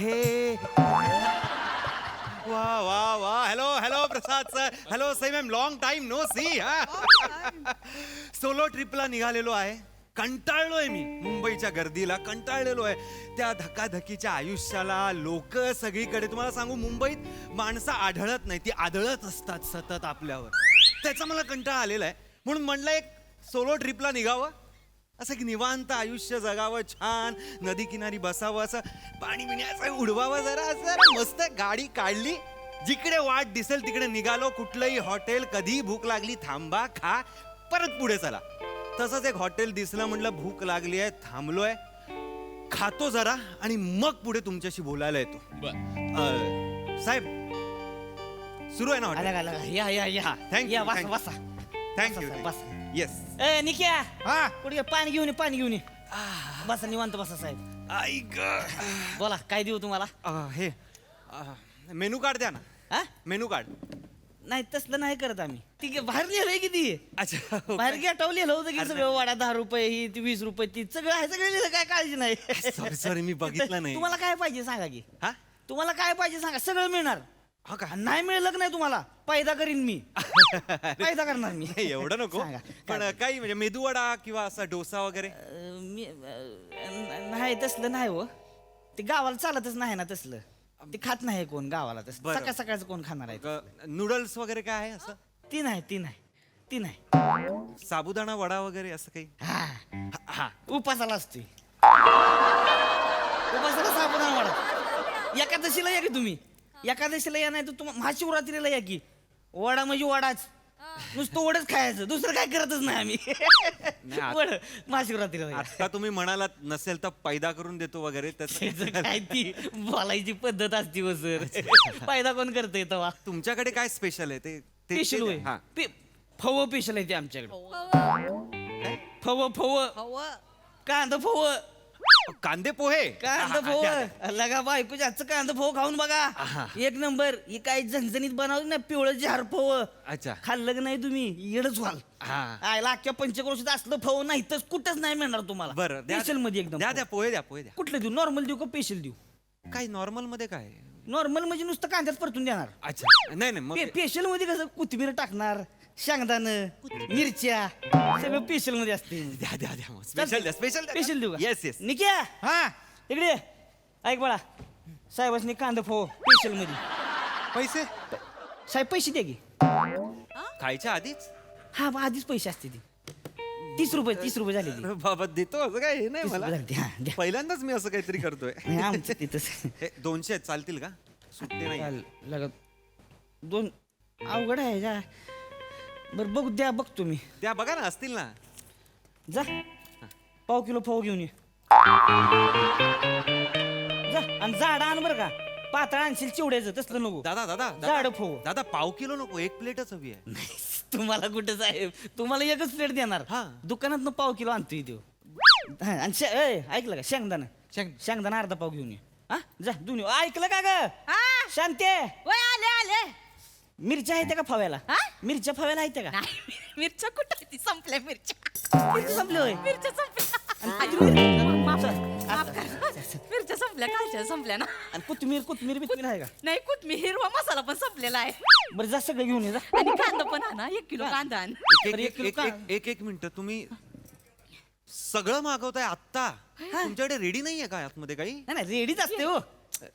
आहे. वा वा वा. Hello hello Prasad sir. Hello Sai ma'am. Long time no see. Solo ट्रिपला निघालेलो आहे. कंटाळलोय मी मुंबईच्या गर्दीला. कंटाळलेलो आहे त्या धकाधकीच्या आयुष्याला. लोक सगळीकडे. तुम्हाला सांगू, मुंबईत माणसं आढळत नाही, ती आदळत असतात सतत आपल्यावर. त्याचा मला कंटाळा आलेला आहे. म्हणून म्हणलं एक सोलो ट्रिपला निघावं. असं की निवांत आयुष्य जगावं, छान नदी किनारी बसावं, असं पाणी बिणी असं उडवावं जरा. असं मस्त गाडी काढली, जिकडे वाट दिसेल तिकडे निघालो. कुठलंही हॉटेल, कधी भूक लागली थांबा, खा, परत पुढे चला. तसंच एक हॉटेल दिसलं. म्हटलं भूक लागली आहे, थांबलोय, खातो जरा आणि मग पुढे तुमच्याशी बोलायला येतो. साहेब सुरू आहे ना हॉटेल? या या या. थँक्यू बसा बसा. थँक्यू. बस. येस. ए निक्या, हा कुठे पाणी घेऊन ये, पाणी घेऊन ये. बसा निवांत बसा साहेब. ऐक. बोला काय देऊ तुम्हाला? हे मेनू कार्ड द्या ना. हा? Menu card. नाही तसलं नाही करत आम्ही. ठीक आहे, बाहेर लिहिलंय किती? अच्छा. बाहेर गेटावर लिहिलं होतं की सगळं वडा 10 रुपये, ही ती 20 रुपये, ती सगळं आहे. सगळं लिहिलं, काय काळजी नाही. सॉरी सॉरी, मी बघितलं नाही. तुम्हाला काय पाहिजे सांगा की. हा तुम्हाला काय पाहिजे सांगा, सगळं मिळणार. हा का? आणि नाही मिळलं की नाही तुम्हाला पैदा करीन मी. पैदा करणार मी. नाही, एवढं नको. सांगा. पण काही म्हणजे मेदूवडा किंवा असा डोसा वगैरे. नाही तसलं नाही हो. ते गावाला चालतच नाही ना तसलं. ते खात नाही कोण गावाला तसलं. बरं. सकाळ सकाळचं कोण खाणार आहे? नूडल्स वगैरे काय आहे असं? ती नाही ती नाही ती नाही. साबुदाणा वडा वगैरे असं काही? हा हा. उपासाला असते. उपासाला साबुदाणा वडा. एकादशीला या की तुम्ही. एकादशीला या, नाही तर तुम्हाला महाशिवरात्रीला या की. वडा म्हणजे वडाच. नुसतं वडच खायचं, दुसरं काय करतच नाही आम्ही. वड महाशिवरात्रीला या. आता तुम्ही म्हणालात नसेल तर पैदा करून देतो वगैरे. त्याचं काय ती बोलायची पद्धत असती व सर. फायदा कोण करतोय तेव्हा? तुमच्याकडे काय स्पेशल आहे ते? स्पेशल होय. हा. फव स्पेशल आहे ते आमच्याकडे. फव फव कांदा फव. कांदे पोहे. कांदा फव लगा बायको जास्त कांदा फव खाऊन बघा. एक नंबर. ही काय झणझणीत बनवली ना पिवळं झार फव. अच्छा. खाल्लं की नाही तुम्ही येडच व्हाल. आयला अख्ख्या पंचक्रोशीत असलं फव नाही तर कुठंच नाही मिळणार तुम्हाला. बरं स्पेशल मध्ये एकदम. द्या द्या पोहे द्या, पोहे द्या. कुठलं देऊ? नॉर्मल देऊ का स्पेशल देऊ? काय नॉर्मल मध्ये काय? नॉर्मल म्हणजे नुसतं कांद्यात परतून देणार. अच्छा. नाही नाही मग स्पेशल मध्ये कसं कोथिंबीर टाकणार, शेंगदाणं, मिरच्या, सगळं स्पेशल मध्ये असते. द्या द्या द्या. स्पेशल द्या, स्पेशल स्पेशल देऊ का? Yes yes. निक्या हा. इकडे ये. ऐक बाळा, साहेबांनी कांदा फो स्पेशल मध्ये. पैसे साहेब पैसे द्या की. खायच्या आधीच? हा मग आधीच पैसे असते ते. 30 रुपये झाले ते. अरे बाबा देतो असं काय हे नाही 30 मला. रुपये झाले ते. हा, द्या. पहिल्यांदाच मी असं काहीतरी करतोय. नाही, आमचं तिथंच. हे 200 आहेत, चालतील का? सुट्टे नाही. लगत 2 अवघड आहे जा. बरं बघू द्या, बघतो मी. त्या बघा ना, असतील ना. जा पाव किलो फव घेऊन ये. जा आणि झाड आण बरं का. पातळ आणशील चिवड्याचं, तसलं नको. दादा दादा झाड फव. दादा पाव किलो नको, 1 प्लेटच हवी आहे. तुम्हाला कुठं साहेब, तुम्हाला एकच प्लेट देणार. हा. दुकानात पाव किलो आणतोय देऊ. आणि ऐकलं का? शेंगदाणा शेंगदाणा अर्धा पाव घेऊन ये. हा जा दोन्ही. ऐकलं का ग? शांते, वय आले आले. मिरच्या आहेत का फव्याला? हा? मिरच्या फव्याला आहेत का? नाही, मिरच्या कुठं ती संपल्या मिरच्या. मिरच्या संपली होय. मिरच्या संपल्या. आणि माफ कर, माफ कर. मिरच्या संपल्या, कालच्या संपल्या ना. आणि कोथमीर बिथमीर आहे का? नाही कुठमी हिरवा मसाला पण संपलेला आहे. बरं जा सगळं घेऊन ये जा. आणि कांदा पण आणा, 1 किलो कांदा आण. बरं, 1 किलो का? एक मिनिट. तुम्ही सगळं मागवताय आत्ता? तुमच्याकडे रेडी नाहीये का आतमध्ये काही? नाही रेडीच असते हो.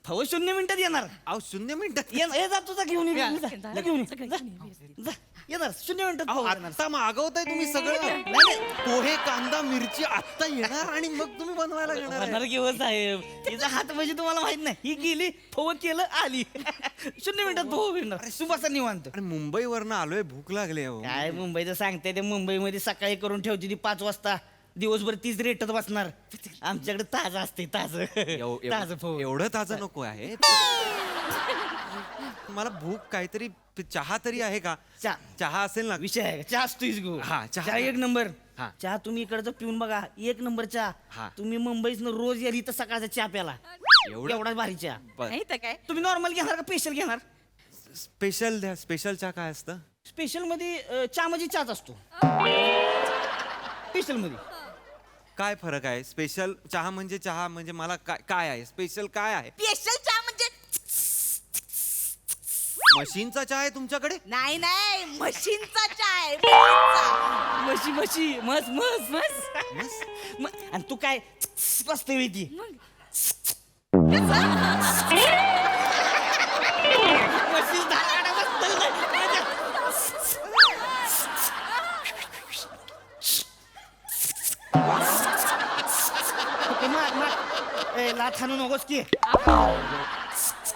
फव 0 मिनिटात येणार. अहो 0 मिनिटात? ये जा तुझा घेऊन ये. जा, जा, घेऊन ये. सगळं जा. घेऊन ये. जा, येणार 0 मिनिटात अहो फव येणार. आत्ता मागवताय तुम्ही सगळं? नाही, नाही. पोहे, कांदा, मिरची आत्ता येणार आणि मग तुम्ही बनवायला घेणार आहे? होणार घेऊ साहेब. तिचा हात म्हणजे तुम्हाला माहित नाही. ही गेली फव केलं आली. 0 मिनिटात फव येणार. तू बसा निवांत. अरे मुंबईवरनं आलोय, भूक लागली आहे. काय मुंबईचं सांगते ते. मुंबईमध्ये सकाळी करून ठेवते ती 5 वाजता. दिवसभर तीच रेटत बसणार. आमच्याकडे ताजं असते, ताजं ताजं फव. एवढं ताजं नको आहे. मला भूक काहीतरी. चहा तरी आहे का? चहा असेल ना? विषय आहे का? चहा असतोच गो. हा, चहा. चहा 1 नंबर. हा. चहा तुम्ही इकडचं पिऊन बघा, 1 नंबर चहा. हा. तुम्ही मुंबईत रोज या इथं सकाळचा चहा प्याला. एवढं? एवढाच भारी चहा. नाही तर काय. तुम्ही नॉर्मल घेणार का स्पेशल घेणार? स्पेशल द्या. स्पेशल चहा काय असतं? स्पेशल मध्ये चहा म्हणजे चहाच असतो. स्पेशल मध्ये काय फरक आहे? स्पेशल चहा म्हणजे मला काय आहे स्पेशल? काय आहे? स्पेशल चहा म्हणजे मशीनचा चहा आहे तुमच्याकडे? नाही नाही म्हशींचा चहा आहे म्हशींचा. म्हशी म्हशी मस मस मस मस? आणि तू काय बसते ती मग म्हशी धाकाडा बसतोय. लाथ हाणू नकोस की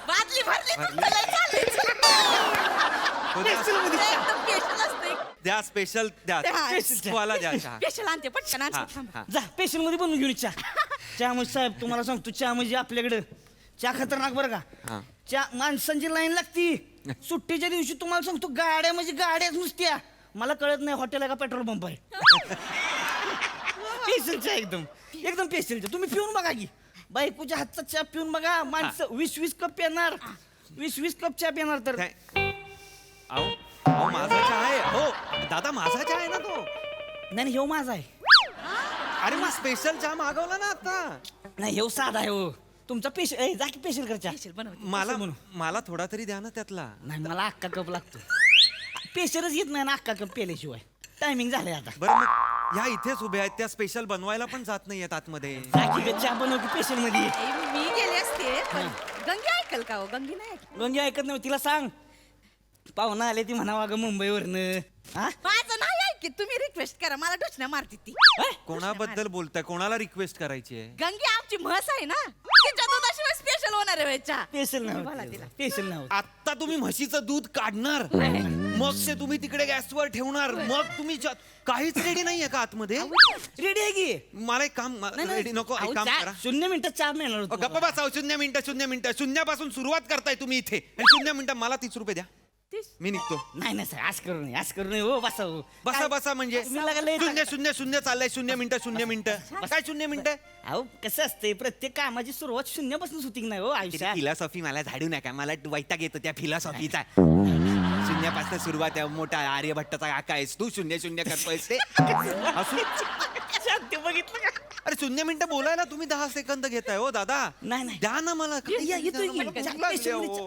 बादली भरली भरली? तुमचं लय चाललंय. हो, द्या. ते एकदम स्पेशल असते. द्या स्पेशल द्या. Special चहा. वाला द्या चहा. स्पेशल आणते पटकन हा, आणते थांबा. हा. जा पेशल मध्ये बनवून घेऊन चहा. चहा म्हणजे साहेब तुम्हाला सांगतो चहा म्हणजे आपल्याकडं चहा खतरनाक बरं हा. का. चहा माणसांची लाईन लागती. सुट्टीच्या दिवशी तुम्हाला सांगतो गाड्या म्हणजे गाड्याच नुसत्या. मला कळत नाही हॉटेल आहे का पेट्रोल पंप आहे. पेशल चहा एकदम एकदम पेशल चहा. तुम्ही पिऊन बघा की बायकोच्या हातचा चहा पिऊन बघा. माणसं 20-20 कप पिणार 20-20 कप चहा पिणार तर अहो अहो माझा चहा आहे. हो दादा माझा चहा आहे ना तो. नाही ह्यो माझा आहे. अरे मग स्पेशल चहा मागवला ना आता. नाही ह्यो साधा आहे हो. तुमचा पेशल जा की पेशल कर चहा. स्पेशल बनवते. मला म्हणू? मला थोडा तरी द्या ना त्यातला. नाही मला अख्खा कप लागतो. पेशलच येत नाही ना अख्खा कप पेल्याशिवाय. टायमिंग झालंय आता. बरं मग ह्या इथेच उभ्या आहेत त्या स्पेशल बनवायला पण जात नाहीयेत आतमध्ये. बाकी चहा बनव की पेशल मध्ये. मी गेले असते पण गंगी ऐकल का हो? गंगी नाही ऐकल. गंगी ऐकत नाही तिला सांग पाहुणा आले ती म्हणावा ग मुंबईवरनं. हा माझं नाही ऐकत. तुम्ही रिक्वेस्ट करा मला डोचण्या मारते ती. कोणाबद्दल बोलताय? कोणाला रिक्वेस्ट करायची आहे? गंगी आमची म्हस आहे ना तिच्या दुधाशिवाय स्पेशल होणार आहे चहा. पेशल बोला नाही तिला. पेशल नाही आता तुम्ही म्हशीचं दूध काढणार मग ते तुम्ही तिकडे गॅसवर ठेवणार मग तुम्ही काहीच रेडी नाहीये का आतमध्ये? रेडी आहे की मला एक काम रेडी नको. एक काम करा. 0 मिनिटात चहा मिळणार अहो, होता. गप्पा बसाव. 0 मिनिटं शून्यापासून सुरुवात करताय तुम्ही इथे आणि 0 मिनिटं मला 30 रुपये द्या. तीस. मी निघतो. नाही नाही सर आज करू नये आज करू नये हो बसा हो. बसा काय- बसा म्हणजे तुम्ही लगा लय- 0 चाललंय. 0 मिनिटं काय 0 मिनिटं? अहो कसं असते प्रत्येक कामाची सुरुवात शून्यापासून होती की नाही हो आयुष्यात. फिलॉसॉफी मला झाडू नका. मला वैताग येतो त्या फिलॉसॉफीचा. शून्यापासून सुरुवात आहे. मोठा आर्यभट्टाचा काका आहेस तू. 0 करतोयस ते असू. शांती बघितलं का? अरे 0 मिनिटं बोलायला तुम्ही 10 सेकंद घेताय हो दादा. नाही नाही द्या ना मला. येतोय की.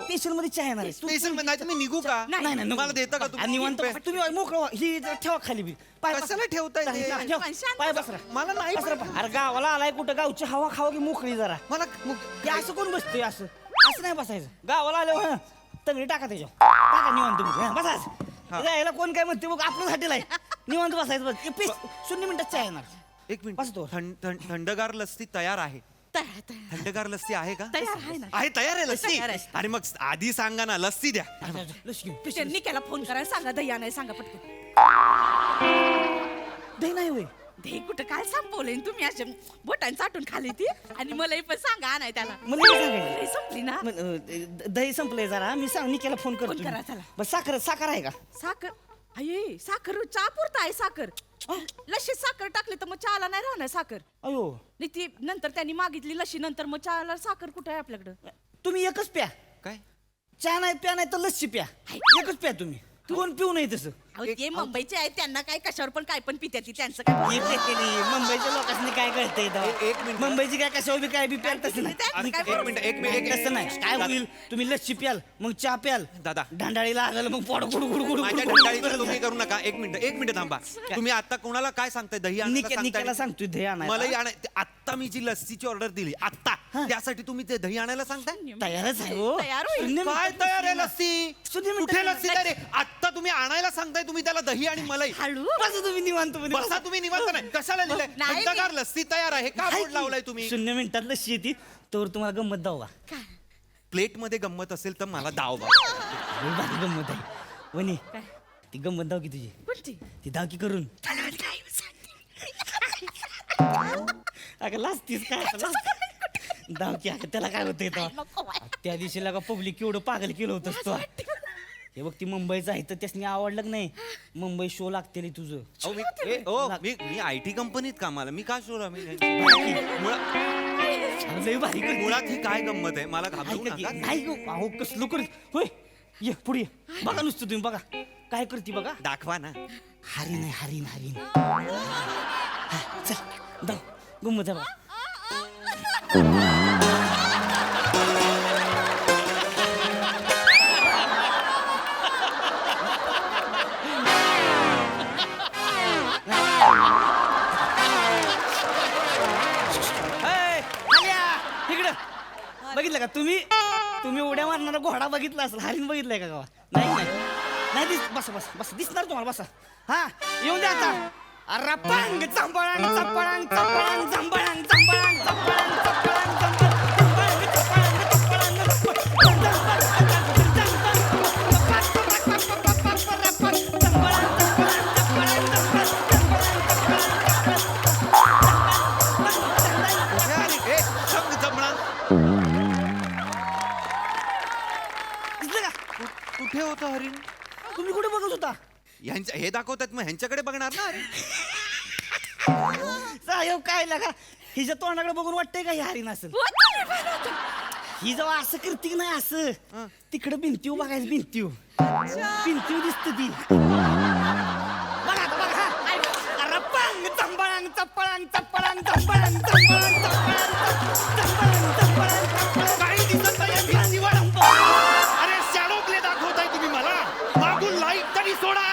पेशल मध्ये चहा येणार आहे. स्पेशल नाही तर मी निघू का? नाही नाही नको. मला देता का आणि तुम्ही? निवांत तुम्ही मोकळं व्हा. ही जरा ठेवा खाली बी. पाय बसरा. कशाला ठेवताय ते? ठेव. शांत पाय बसा. बसरा. मला नाही बसरा पाय. अरे गावाला आलाय कुठं गावची हवा खावा की मोकळी जरा. मला ते असं कोण बसतोय असं असं नाही बसायचं. गावाला आल्यावर तगडी टाका त्याच्यावर. टाका निवांत तुम्ही. बसा यायला कोण काय म्हणते बघ आपलं हॉटेल आहे. निवांत बसायचं बस. 0 मिनिटात चहा येणार. एक मिनिट. बसतो. थंडगार लस्सी तयार आहे. तयार तयार थंडगार लस्सी आहे का? तयार आहे ना. आहे तयार आहे लस्सी. तयार आहे. अरे मग आधी सांगा ना लस्सी द्या. लक्ष्मी त्यांनी केला फोन करायला सांगा दह्या नाही सांगा पटकन. दही नाही होय. दही कुठं काय संपवलंय तुम्ही असे बोटांनी चाटून खाली ती आणि मलाही पण सांगा आणाय त्याला. मला नाही सांगायचं. दही संपली ना. दही संपलंय जरा मी सांग निकेला फोन करतो. फोन करा, चला. बस साखर आहे का? साखर अये साखर चहा पुरता आहे साखर. लशी साखर टाकली तर मग चहाला नाही राहणार साखर. अयो नाही ती नंतर त्यांनी मागितली लशी नंतर मग चहाला साखर कुठे आहे आपल्याकडं. तुम्ही एकच प्या. काय? चहा नाही प्या नाही तर लस्सी प्या. एकच प्या तुम्ही. कोण पिऊ नाही तसं. अहो, ते मुंबईचे आहेत त्यांना काय कशावर पण काय पण पित्या ती त्यांचं काय. हे पेतेली. मुंबईच्या लोकांनी काय कळतंय एक मिनिट. मुंबईची काय कशावर बी काय बी प्याल तसं नाही. त्यांचं काय एक मिनिट, एक मिनिट. तसं नाही काय होईल तुम्ही लस्सी प्याल मग चहा प्याल दादा. ढांडाळी लागल मग पोड गुड गुड गुड माझ्या डंडाळीचं तुम्ही करू नका. एक मिनिट थांबा. तुम्ही आता कोणाला काय सांगताय? दही आणायला निकेला सांगताय? सांगतोय दही आणायला. मलाही आता मी जी लस्सीची ऑर्डर दिली आता त्यासाठी तुम्ही ते दही आणायला सांगताय? तयारच आहे हो. तयार होईल. शून्य काय मिनिटात तयार आहे लस्सी लस्सी? शून्य मिनिटात कुठे लस्सी तयार आहे? आता तुम्ही आणायला सांगताय तुम्ही त्याला दही आणि मलाई. हळू बसा तुम्ही निवांत मध्ये. बसा तुम्ही निवांत नाही. कशाला लिहिलंय? नाही, थंडगार लस्सी तयार आहे का बोर्ड लावलाय तुम्ही? 0 मिनिटात लस्सी येते तर तुम्हाला गंमत दावा. काय प्लेट मध्ये गंमत असेल तर मला दाव बा. भारी गंमत आहे वनी. काय ती गंमत दाव की तुझी कोणती. ती दाव की करून. अगं लाजतीस काय आता, लाज. दाव की अगं त्याला काय होतंय तेव्हा? नको बाय. त्या दिवशी लगा पब्लिक केवढं पागल केलं होतं तो. हे बघ ती मुंबईचं आहे तर त्यासनी आवडलं की नाही. मुंबई शो लागते तुझं. अहो, मी IT कंपनीत कामाला. मी का शोला लय भारी करते. मुळात ही काय गंमत आहे? मला घाबरू ऐका की, नका. नाही गं, अहो कसलं करत होय. ये पुढे ये. बघा नुसतं तुम्ही बघा काय करते बघा. दाखवा ना. हरीण आहे हरीण हरीण. हा, चल दाव गुम्म धरा इकडं बघितलं का तुम्ही उड्या मारणारा घोडा बघितला असेल हरिण बघितलंय का गावा नाही नाही नाही बसा बसा बसा दिसणार तुम्हाला बसा हा येऊन द्या आता रपांग चंपळांग चंपळांग चंपळांग चंपळांग चंपळांग चंपळांग चंपळांग कुठे होतं हरिण? तुम्ही कुठे बघत होता ह्यांच्या हे दाखवतात मग ह्यांच्याकडे बघणार ना. साहेब काय लागा हिच्या तोंडाकडे बघून वाटतंय का ही हरिण असेल ही जेव्हा असं करते की नाही असं तिकडे भिंतीव बघायचं भिंतीव दिसत ती बघा आता बघा अरे पांग चंपळांग चप्पळांग चप्पळांग चप्पळांग चप्पळांग काही दिसत नाही भिंतीवर. अरे शॅडो प्ले दाखवताय तुम्ही मला. मागून लाईट तरी सोडा.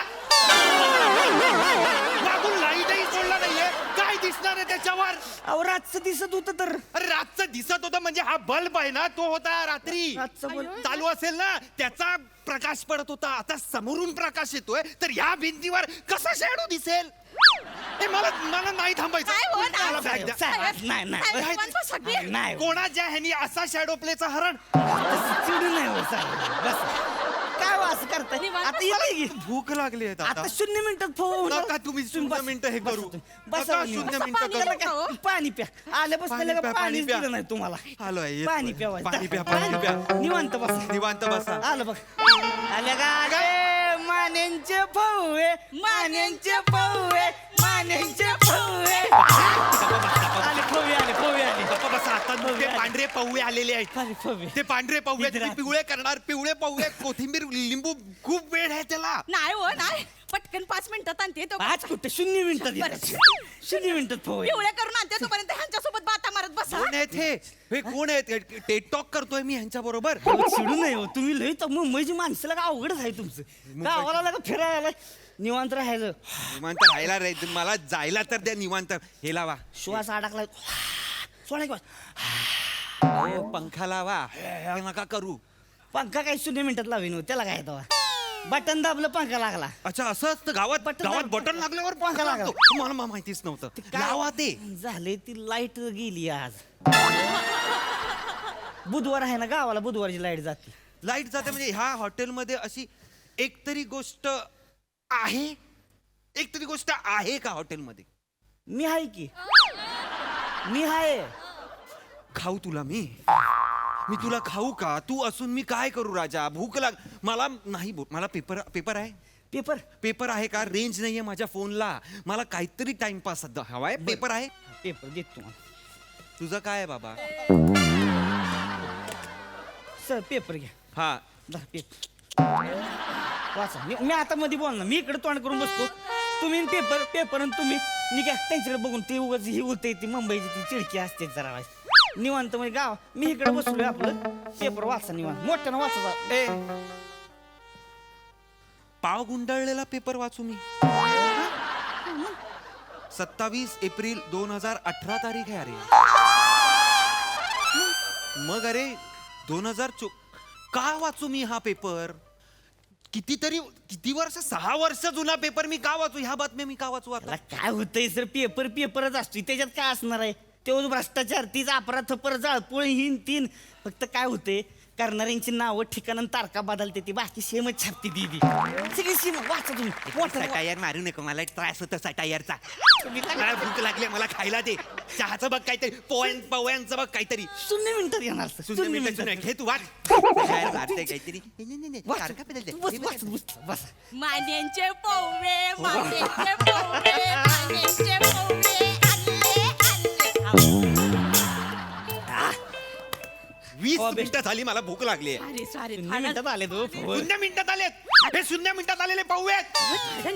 मागून लाईटही सोडला नाहीये. काय दिसणार आहे त्याच्यावर? अहो रातचं दिसत होतं तर अरे रातचं दिसत होतं म्हणजे हा बल्ब आहे ना तो होता रात्री रातचं बल्ब. चालू असेल ना त्याचा प्रकाश पडत होता. आता समोरून प्रकाश येतोय तर या भिंतीवर कसं शॅडो दिसेल? हे मला नाही थांबायचं. मला bag द्या. नाही कोणाच्या ह्यानी असा शॅडो प्लेचा हरण? चिडू नाही हो साहेब बस काय हो असं करताय निवांत आता येते की भूक लागली आहे आता 0 मिनिटात फोन नका तुम्ही 0 मिनिटं हे करू. नका 0 मिनिटं करू. पाणी प्या आल्यापासून पाणी प्या, पाणी प्या. दिलं नाही तुम्हाला आलोय, येतोय. पाणी प्या पाणी प्या, पाणी प्या. निवांत बसा निवांत बसा. आलं बघ आल्या का मान्यांचे फवळे मान्यांचे फवळे मान्यांचे फवळे आले फवळे गप्पा बसा. आता ते पांढरे पवळे आलेले आहेत. आले फवळे ते पांढरे पवळे इथे तुम्ही पिवळे करणार. पिवळे पवळे कोथिंबीर लिंबू खूप वेळ आहे त्याला. नाही हो नाही पटकन 5 मिनिटात आणते तो आज कुठे 0 मिनिटात येतात. 0 मिनिटात फवळे पिवळे करून आणते तोपर्यंत ह्यांच्यासोबत बाता मारत बसा. कोण आहेत हे कोण आहेत? टेट टॉक करतोय मी ह्यांच्या बरोबर. चिडू नाही हो तुम्ही लई तर मुंबईची माणसाला का अवघडच आहे तुमचं गावाला लागा फिरायला निवांत राहायचं निवांत राहायला रे. मला जायला तर द्या निवांत. हे लावा श्वास अडकलाय सोडा किंवा हो, पंखा लावा. हे नका करू. पंखा काय 0 मिनिटात लावीन हो, त्याला काय येतं बटन दाबलं पंखा लागला अच्छा असं असतं गावात. बटन गावात दाब- बटन लागल्यावर पंखा पंखा लागला. लागतो. मला माहितीच नव्हतं. काय- लावा ते. झाले ती लाईट गेली आज बुधवार आहे ना गावाला बुधवारची लाईट जाते लाईट जाते म्हणजे ह्या हॉटेलमध्ये अशी एकतरी गोष्ट आहे. एकतरी गोष्ट आहे का हॉटेलमध्ये? मी आहे की मी आहे खाऊ तुला मी तुला खाऊ का? तू असून मी काय करू राजा? भूक लाग मला नाही. मला पेपर आहे. पेपर आहे का? रेंज नाहीये माझ्या फोनला. मला काहीतरी टाइमपास हवाय. पेपर आहे. पेपर देतो तुम्हाला तुझं काय आहे बाबा? सर पेपर घ्या हा धरा पेपर वाचा मी आता मध्ये बोलणार मी इकडे तोंड करून बसतो तुम्ही पेपर आणि तुम्ही निघा त्यांच्याकडे बघून ते उगाच ही होते ती मुंबईची ती चिडकी असते जरा निवांत म्हणजे गाव मी इकडे बसलोय आपलं पेपर वाचा निवांत मोठ्यानं वाचा ए पाव गुंडाळलेला पेपर वाचू मी. 27 एप्रिल 2018 तारीख आहे. अरे मग अरे 2000 का वाचू मी हा पेपर? किती वर्ष 6 वर्ष जुना पेपर मी का वाचू? ह्या बातम्या मी का वाचू? आता काय होतंय सर पेपरच असतो त्याच्यात काय असणार आहे तेवढं भ्रष्टाचार तीच अपराध थपर जाळपोळ हिन तीन फक्त काय होते करणाऱ्यांची नावं ठिकाण तारखा बदलते ती बाकी सेमच छापती दी सगळी सेम वाचा तुम्ही टायर मारू नको. मला त्रास होतो टायरचा. मला भूक लागली. मला खायला दे. चहाचं बघ काहीतरी. पोह्यांचं बघ काहीतरी. 0 मिनिटात येणार सर 0 मिनिटाचं घे तू वाच. काहीतरी तारखा बदलते. बस मान्यांचे पोवे मान्यांचे पोवे मान्यांचे पोवे आणले आणले 20 हो, मिनिटं झाली मला भूक लागली आहे. अरे सॉरी शून्य मिनिटात आले तो शून्य मिनिटात आलेत हे शून्य मिनिटात आलेले पाहू आहेत.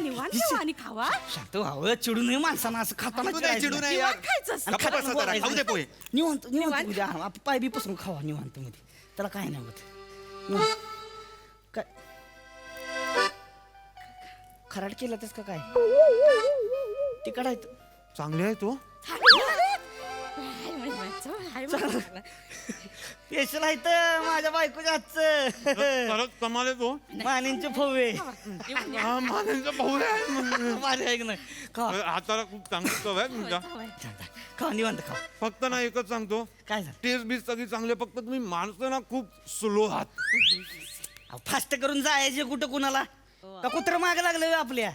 निवांत जेवा आणि खावा. शांत व्हावं चिडू नये माणसानं असं खाताना चिडू नये, चिडू नये यार. निवांत खायचं असतं. गप्प बसा जरा, खाऊ दे पोहे. निवांत निवांत निवांत? उद्या आपण पाय बी पसरून खावा निवांत मध्ये त्याला काय नाही होत निवांत. काय खराड केलं का काय तिकड आहे चांगले आहे तो. स्पेशल आहे तर माझ्या बायकोच्या हातचं खरंच कमाल आहे तो. मानेंचे फवे हा, मानेचा भाऊ आहे. माझ्या ऐक नाही खा हाताला खूप चांगली चव आहे तुमच्या. खा निवांत खा फक्त ना एकच सांगतो, काय झालं टेस्ट बीस सगळी चांगली आहे, फक्त तुम्ही माणसं ना खूप स्लो आहात. फास्ट करून जायचे कुठं कुणाला का कुत्र माग लागलं आपल्या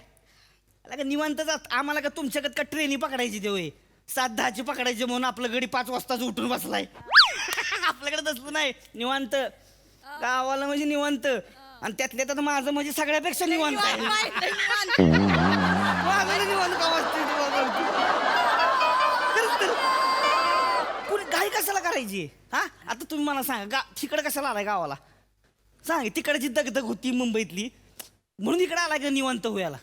आला का निवांत जात आम्हाला का तुमच्याकडे का ट्रेनी पकडायची ते होय 7-10ची पकडायची म्हणून आपलं गडी 5 वाजताच उठून बसलाय. आपल्याकडे तसलं नाही निवांत गावाला म्हणजे निवांत आणि त्यातल्या त्यात माझं म्हणजे सगळ्यापेक्षा निवांत आहे. माझं निवांत गाव असते खरंच तर. कुणी घाई कशाला करायची हा आता तुम्ही मला सांगा तिकडे कशाला आलाय गावाला सांग तिकडची दगदग होती मुंबईतली म्हणून इकडे आला का निवांत होयाला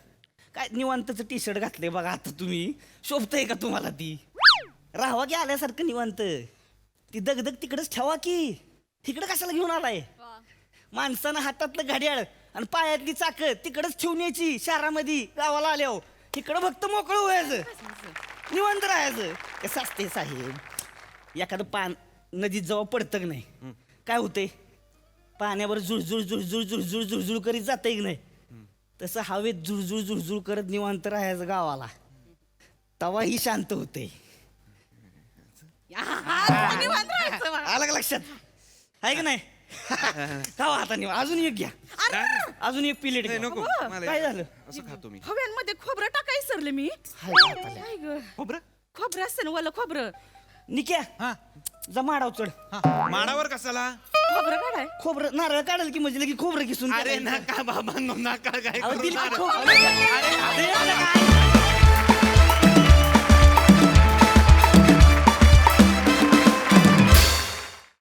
काय निवांतचं टी शर्ट घातले बघा आता तुम्ही शोभतंय का तुम्हाला ती राहावा की आल्यासारखं निवांत ती दगदग तिकडच ठेवा की तिकडं कशाला घेऊन आलाय माणसानं हातातलं घड्याळ आणि पायातली चाक तिकडच ठेवून यायची शहरामध्ये गावाला आल्यावर तिकडं फक्त मोकळं व्हायचं निवांत राहायचं कसं असते साहेब एखादं पान नदीत जेव्हा पडतं की नाही काय होतंय पाण्यावर जुळजुळ जुळजुळ जुळजुळ जुळजुळ करीत जातंय की नाही तसं हवेत जुळजुळ जुळजुळ करत निवांत राहायचं गावाला तवा ही शांत होते निवांत राहायचं बा. आलं का लक्षात आहे की नाही खावा आता निवा अजून एक घ्या अजून एक प्लेट नाही, घ्या नको हो. मला काय झालं? असं खातो मी. खव्यांमध्ये खोबरं टाकाय सरले मी. हाय का आपल्याला? काय ग खोबरं. खोबरं असतं ना वाला खोबरं. निक्या हा, जमाडाव चढ हा. माडावर कशाला. खोबरं काढाय. खोबरं नारळ काढल की म्हणजे की खोबरं किसून अरे काढायचं. नका बाबा नका काय अहो, करू दिली का नका. खोबरं? अरे, काय?